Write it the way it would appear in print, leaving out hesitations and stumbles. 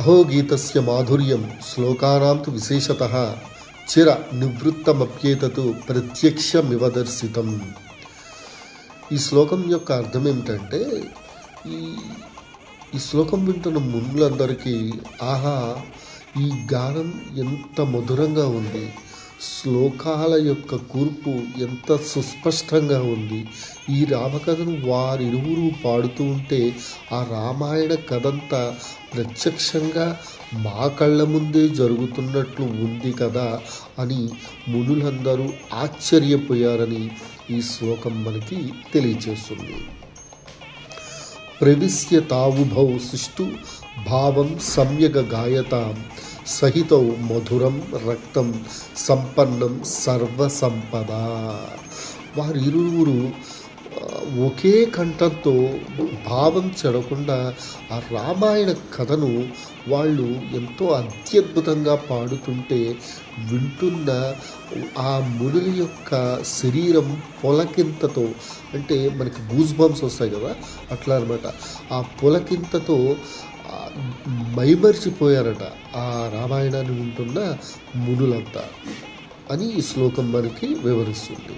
అహో గీతస్య మాధుర్యం శ్లోకానాం తు విశేషతః చిర నివృత్తమప్యేతతు ప్రత్యక్షమివదర్శితం. ఈ శ్లోకం యొక్క అర్థం ఏమిటంటే, ఈ ఈ శ్లోకం వింటున్న మునులందరికీ ఆహా, ఈ గానం ఎంత మధురంగా ఉంది, శ్లోకాల యొక్క కూర్పు ఎంత సుస్పష్టంగా ఉంది. ఈ రామకథను వారిరువురు పాడుతూ ఉంటే ఆ రామాయణ కథంతా ప్రత్యక్షంగా మా కళ్ళ ముందే జరుగుతున్నట్లు ఉంది కదా అని మునులందరూ ఆశ్చర్యపోయారని ఈ శ్లోకం మనకి తెలియచేస్తుంది. ప్రవిశ్య తావుభౌ సుష్టు భావం సమ్యగ గాయతాం సహితౌ మధురం రక్తం సంపన్నం సర్వసంపద. వారిరువురు ఒకే కంఠంతో భావం చెడకుండా ఆ రామాయణ కథను వాళ్ళు ఎంతో అత్యద్భుతంగా పాడుతుంటే వింటున్న ఆ మునుల యొక్క శరీరం పొలకింతతో, అంటే మనకి గూస్ బంప్స్ వస్తాయి కదా, అట్లా అనమాట. ఆ పొలకింతతో మైమర్చిపోయారట ఆ రామాయణాన్ని వింటున్న మునులంతా అని ఈ శ్లోకం మనకి వివరిస్తుంది.